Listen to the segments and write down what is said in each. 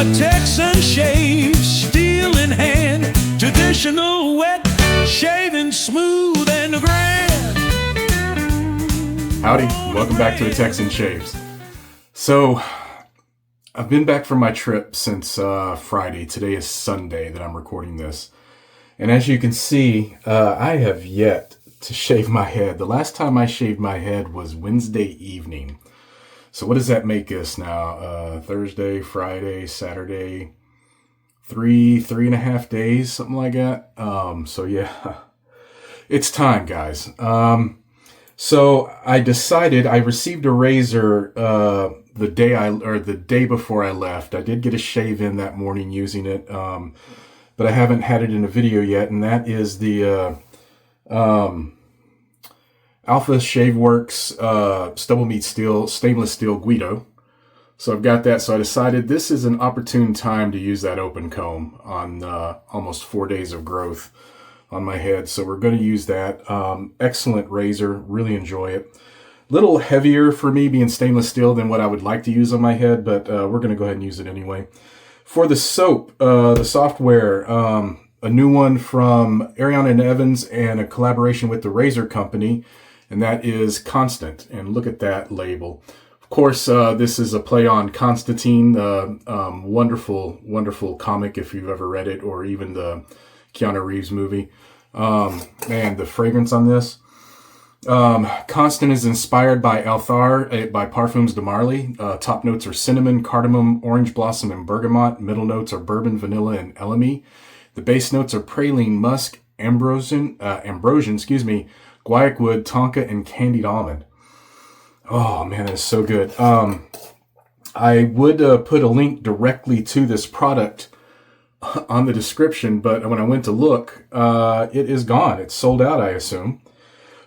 A Texan shave, steel in hand, traditional wet, shaving smooth and grand. Howdy, welcome back to the Texan Shaves. So, I've been back from my trip since Friday. Today is Sunday that I'm recording this. And as you can see, I have yet to shave my head. The last time I shaved my head was Wednesday evening. So what does that make us now? Thursday, Friday, Saturday, three and a half days, something like that. So yeah, it's time, guys. So I decided, I received a razor the day before I left. I did get a shave in that morning using it, but I haven't had it in a video yet, and that is the Alpha Shaveworks Stubble Meets Steel stainless steel GUIDO. So I've got that. So I decided this is an opportune time to use that open comb on almost 4 days of growth on my head. So we're going to use that. Excellent razor. Really enjoy it. Little heavier for me being stainless steel than what I would like to use on my head, but we're going to go ahead and use it anyway. For the soap, the software, a new one from Ariana and Evans and a collaboration with the Razor Company, and that is Constant. And look at that label. Of course, this is a play on Constantine, wonderful, wonderful comic if you've ever read it, or even the Keanu Reeves movie. Man, the fragrance on this. Constant is inspired by Althar by Parfums de Marly. Top notes are cinnamon, cardamom, orange blossom, and bergamot. Middle notes are bourbon, vanilla, and elemi. The base notes are praline, musk, ambrosia, guaiac wood, tonka, and candied almond. Oh man, that is so good. I would put a link directly to this product on the description, but when I went to look, it is gone. It's sold out, I assume.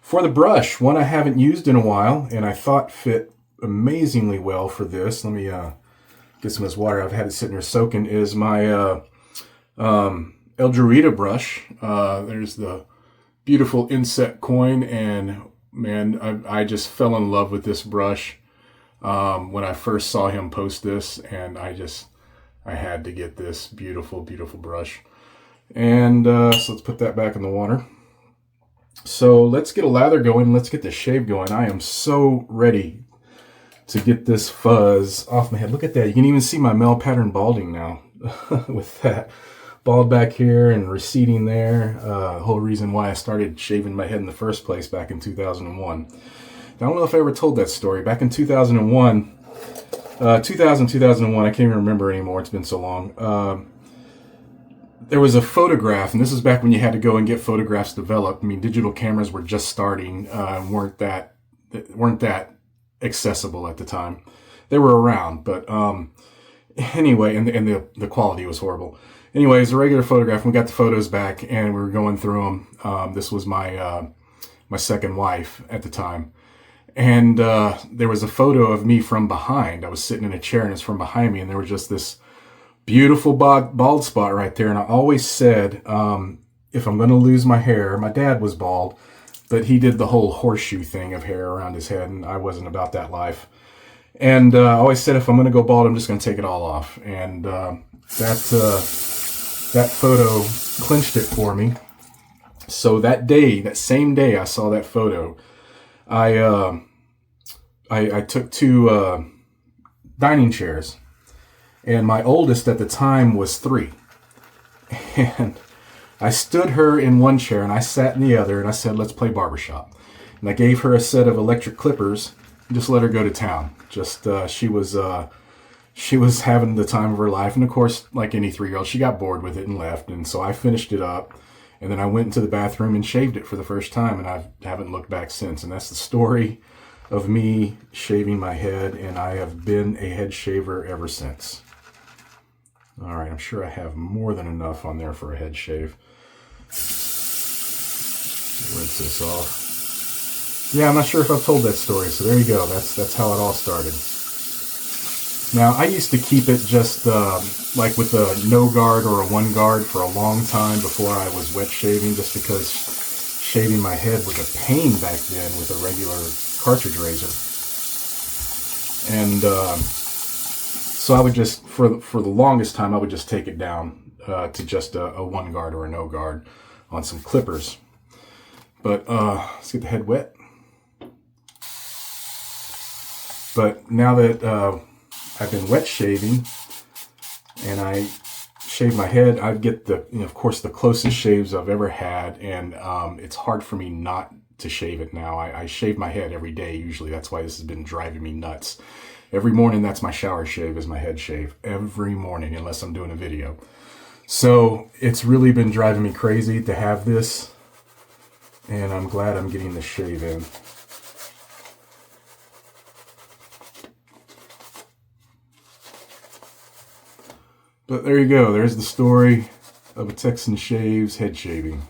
For the brush, one I haven't used in a while, and I thought fit amazingly well for this. Let me get some of this water. I've had it sitting here soaking. Is my El Dorito brush. There's the beautiful inset coin, and man, I just fell in love with this brush when I first saw him post this, and I had to get this beautiful, beautiful brush. And so let's put that back in the water. So let's get a lather going. Let's get the shave going. I am so ready to get this fuzz off my head. Look at that. You can even see my male pattern balding now with that bald back here and receding there. The whole reason why I started shaving my head in the first place back in 2001. Now, I don't know if I ever told that story. Back in 2001, I can't even remember anymore. It's been so long. There was a photograph, and this is back when you had to go and get photographs developed. I mean, digital cameras were just starting, weren't that accessible at the time. They were around, but anyway, and the quality was horrible. Anyway, it's a regular photograph. And we got the photos back, and we were going through them. This was my second wife at the time, and there was a photo of me from behind. I was sitting in a chair, and it's from behind me, and there was just this beautiful bald spot right there. And I always said, if I'm going to lose my hair, my dad was bald, but he did the whole horseshoe thing of hair around his head, and I wasn't about that life. And I always said, if I'm going to go bald, I'm just going to take it all off. And that photo clinched it for me. So that same day I saw that photo, I took two dining chairs. And my oldest at the time was 3. And I stood her in one chair and I sat in the other, and I said, let's play barbershop. And I gave her a set of electric clippers and just let her go to town. Just, she was having the time of her life. And of course, like any 3-year-old, she got bored with it and left. And so I finished it up, and then I went into the bathroom and shaved it for the first time, and I haven't looked back since. And that's the story of me shaving my head, and I have been a head shaver ever since. All right, I'm sure I have more than enough on there for a head shave. Rinse this off. Yeah, I'm not sure if I've told that story, so there you go. That's how it all started. Now, I used to keep it just like with a no guard or a 1 guard for a long time before I was wet shaving, just because shaving my head was a pain back then with a regular cartridge razor. And So I would just, for the longest time, I would just take it down to just a 1 guard or a no guard on some clippers. But let's get the head wet. But now that I've been wet shaving and I shave my head, I get the, of course, the closest shaves I've ever had, and it's hard for me not to shave it now. I shave my head every day usually. That's why this has been driving me nuts. Every morning, that's my shower shave, is my head shave. Every morning, unless I'm doing a video. So it's really been driving me crazy to have this, and I'm glad I'm getting the shave in. But there you go. There's the story of a Texan shaves head shaving.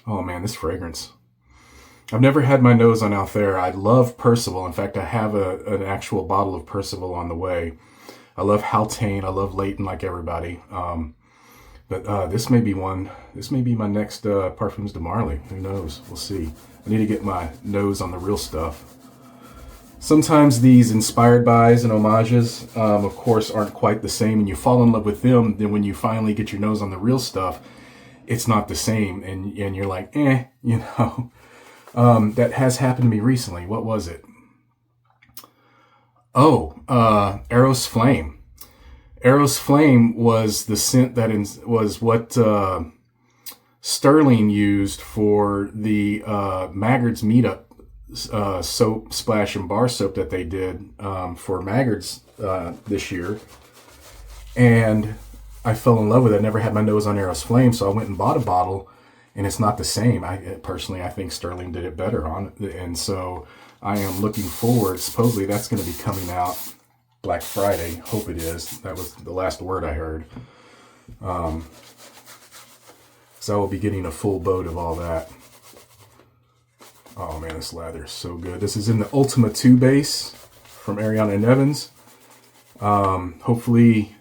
Oh man, this fragrance. I've never had my nose on Althera. I love Percival. In fact, I have an actual bottle of Percival on the way. I love Haldane. I love Layton like everybody. But this may be one. This may be my next Parfums de Marly. Who knows? We'll see. I need to get my nose on the real stuff. Sometimes these inspired bys and homages, of course, aren't quite the same, and you fall in love with them. Then when you finally get your nose on the real stuff, it's not the same, and you're like, you know. That has happened to me recently. What was it? Oh, Eros Flame. Eros Flame was the scent that was what Sterling used for the Maggard's meetup soap, splash and bar soap that they did for Maggard's this year. And I fell in love with it. I never had my nose on Eros Flame, so I went and bought a bottle. And it's not the same. Personally, I think Sterling did it better on it. And so I am looking forward. Supposedly that's going to be coming out Black Friday. Hope it is. That was the last word I heard. So I will be getting a full boat of all that. Oh man, this lather is so good. This is in the Ultima 2 base from Ariana and Evans. Hopefully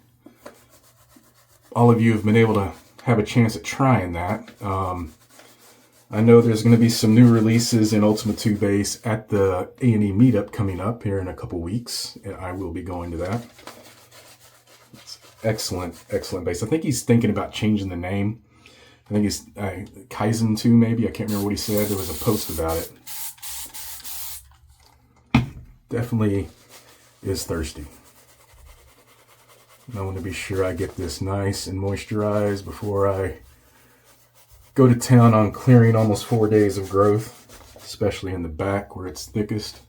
all of you have been able to have a chance at trying that. I know there's going to be some new releases in Ultima 2 base at the A&E meetup coming up here in a couple weeks, and I will be going to that. It's excellent, excellent base. I think he's thinking about changing the name. I think he's Kaizen 2 maybe. I can't remember what he said. There was a post about it. Definitely is thirsty. I want to be sure I get this nice and moisturized before I go to town on clearing almost 4 days of growth, especially in the back where it's thickest.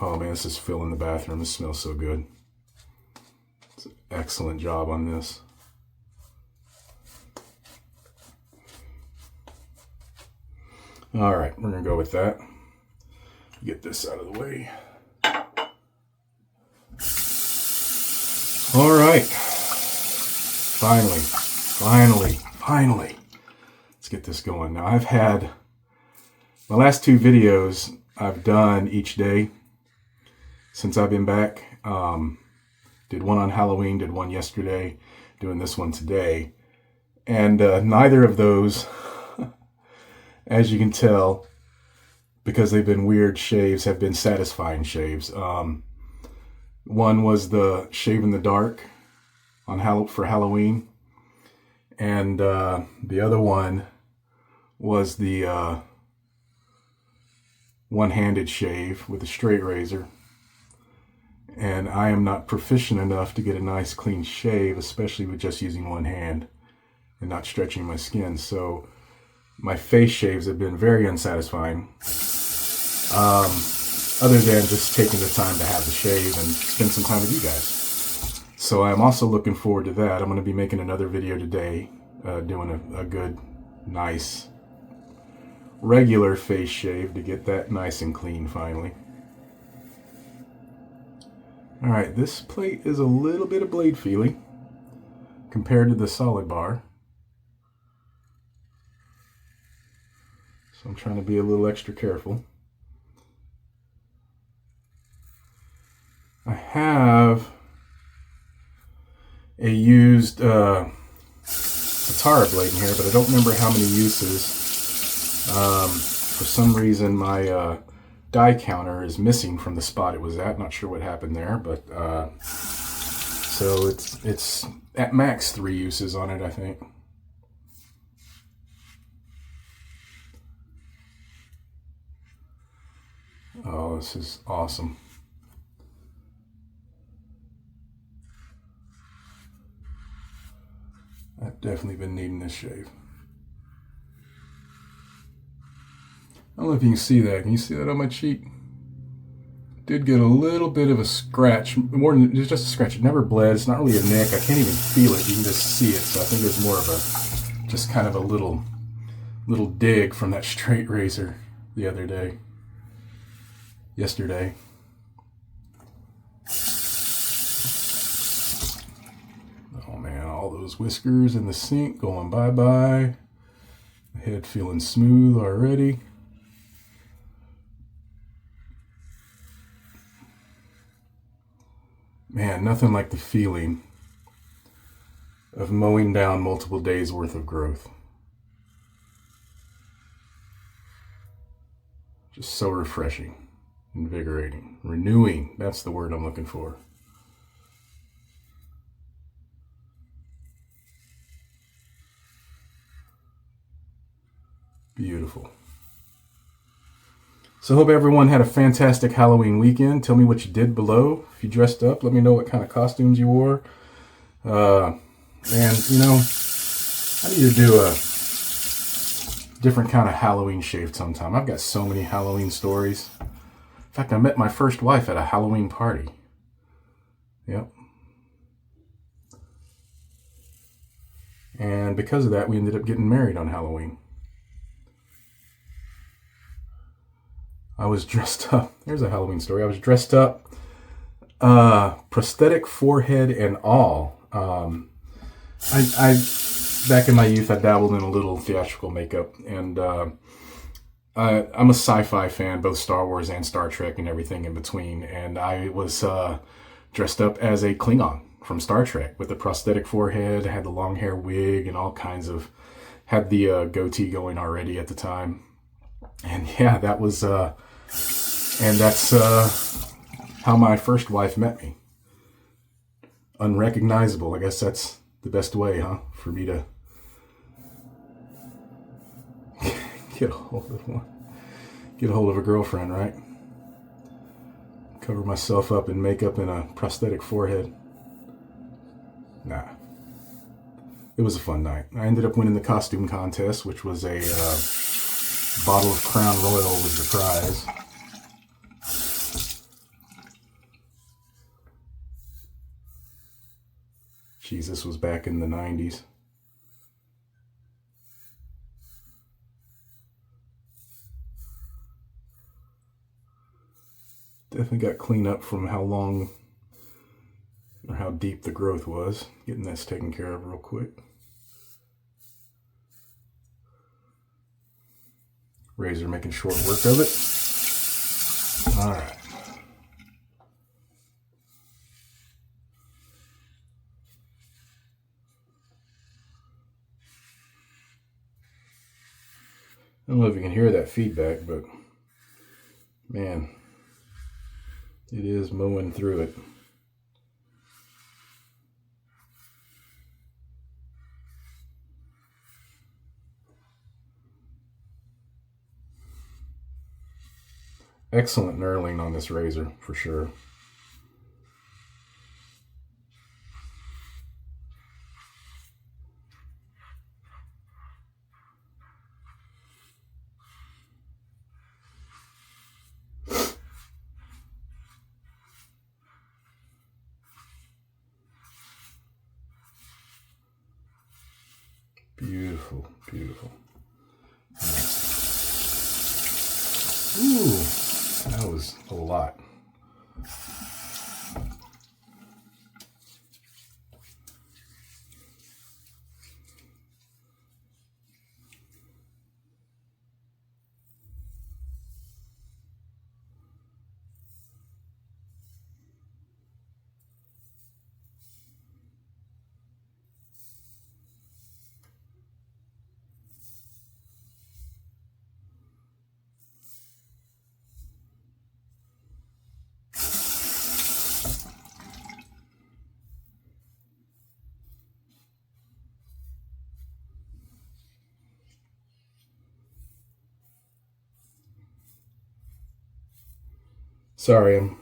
Oh man, this is filling the bathroom. This smells so good. It's an excellent job on this. All right, we're going to go with that. Get this out of the way. All right. Finally. Let's get this going. Now I've had my last 2 videos I've done each day since I've been back. Did one on Halloween, did one yesterday, doing this one today. And neither of those, as you can tell, because they've been weird shaves, have been satisfying shaves. One was the shave in the dark for Halloween, and the other one was the one-handed shave with a straight razor. And I am not proficient enough to get a nice clean shave, especially with just using one hand and not stretching my skin. So my face shaves have been very unsatisfying. Other than just taking the time to have the shave and spend some time with you guys. So I'm also looking forward to that. I'm going to be making another video today, doing a good, nice, regular face shave to get that nice and clean finally. All right, this plate is a little bit of blade feely compared to the solid bar. So I'm trying to be a little extra careful. I have a used Katara blade in here, but I don't remember how many uses. For some reason, my die counter is missing from the spot it was at. Not sure what happened there, but so it's at max 3 uses on it, I think. Oh, this is awesome. I've definitely been needing this shave. I don't know if you can see that. Can you see that on my cheek? Did get a little bit of a scratch, more than just a scratch. It never bled. It's not really a nick. I can't even feel it. You can just see it. So I think there's more of a, just kind of a little dig from that straight razor the other day. Yesterday. Oh man, all those whiskers in the sink going bye-bye. The head feeling smooth already. Man, nothing like the feeling of mowing down multiple days worth of growth. Just so refreshing, invigorating, renewing. That's the word I'm looking for. Beautiful. So I hope everyone had a fantastic Halloween weekend. Tell me what you did below. If you dressed up, let me know what kind of costumes you wore. And, you know, I need to do a different kind of Halloween shave sometime. I've got so many Halloween stories. In fact, I met my first wife at a Halloween party. Yep. And because of that, we ended up getting married on Halloween. I was dressed up. There's a Halloween story. I was dressed up, prosthetic forehead and all. I back in my youth, I dabbled in a little theatrical makeup, and I'm a sci-fi fan, both Star Wars and Star Trek and everything in between. And I was dressed up as a Klingon from Star Trek with the prosthetic forehead. I had the long hair wig and all kinds of, had the goatee going already at the time. And yeah, that was, and that's how my first wife met me. Unrecognizable. I guess that's the best way, huh? For me to get a hold of one. Get a hold of a girlfriend, right? Cover myself up in makeup and a prosthetic forehead. Nah. It was a fun night. I ended up winning the costume contest, which was a bottle of Crown Royal was the prize. Jeez, this was back in the 90s. Definitely got clean up from how long or how deep the growth was. Getting this taken care of real quick. Razor making short work of it. All right. I don't know if you can hear that feedback, but man, it is mowing through it. Excellent knurling on this razor, for sure. Beautiful, beautiful. Ooh, that was a lot. Sorry, I'm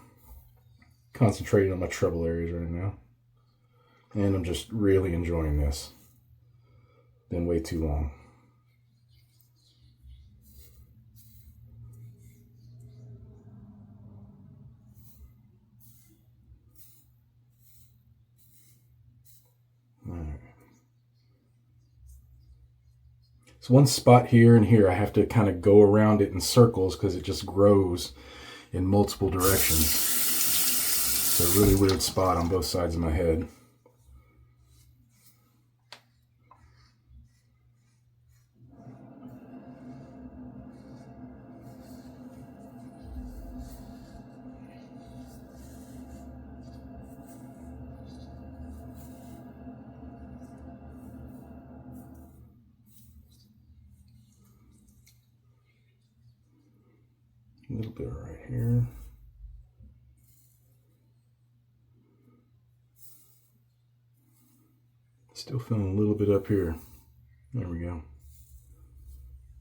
concentrating on my trouble areas right now. And I'm just really enjoying this. Been way too long. All right. So one spot here and here, I have to kind of go around it in circles because it just grows in multiple directions. It's a really weird spot on both sides of my head. A little bit right here. Still feeling a little bit up here. There we go.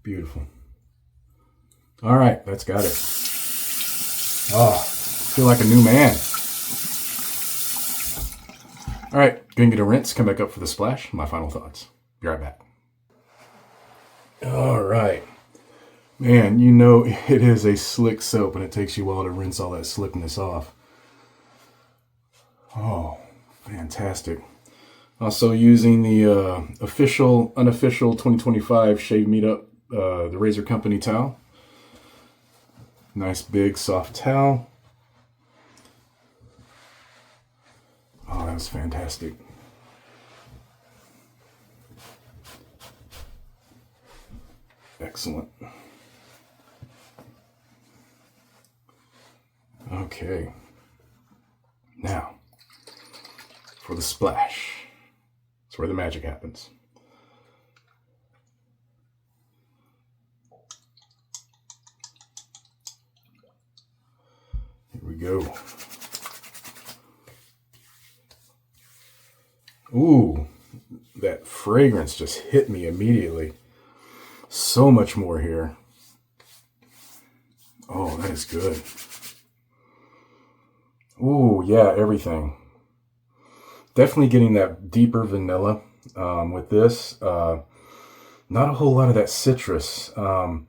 Beautiful. All right, that's got it. Oh, I feel like a new man. All right, gonna get a rinse, come back up for the splash. My final thoughts. Be right back. All right. Man, you know it is a slick soap and it takes you a while to rinse all that slickness off. Oh, fantastic. Also using the unofficial 2025 Shave Meetup, the Razor Company towel. Nice big soft towel. Oh, that was fantastic. Excellent. Okay, now for the splash. That's where the magic happens. Here we go. Ooh, that fragrance just hit me immediately. So much more here. Oh, that is good. Ooh, yeah, everything. Definitely getting that deeper vanilla with this. Not a whole lot of that citrus. I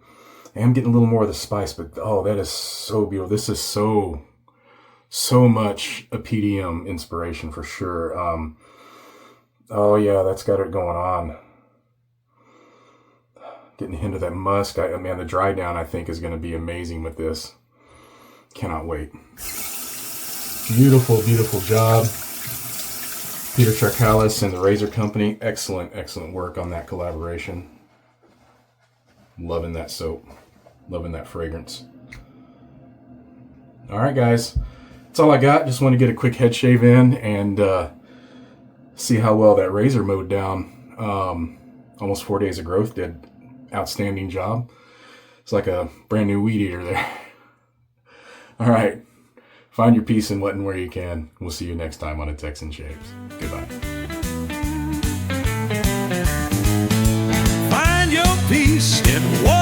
am getting a little more of the spice, but oh, that is so beautiful. This is so much a PDM inspiration for sure. Oh yeah, that's got it going on. Getting a hint of that musk. Man, the dry down I think is going to be amazing with this. Cannot wait. Beautiful, beautiful job. Peter Charkalis and the Razor Company. Excellent, excellent work on that collaboration. Loving that soap. Loving that fragrance. All right, guys. That's all I got. Just want to get a quick head shave in and see how well that razor mowed down. Almost 4 days of growth. Did outstanding job. It's like a brand new weed eater there. All right. Find your peace in what and where you can. We'll see you next time on A Texan Shaves. Goodbye. Find your peace in what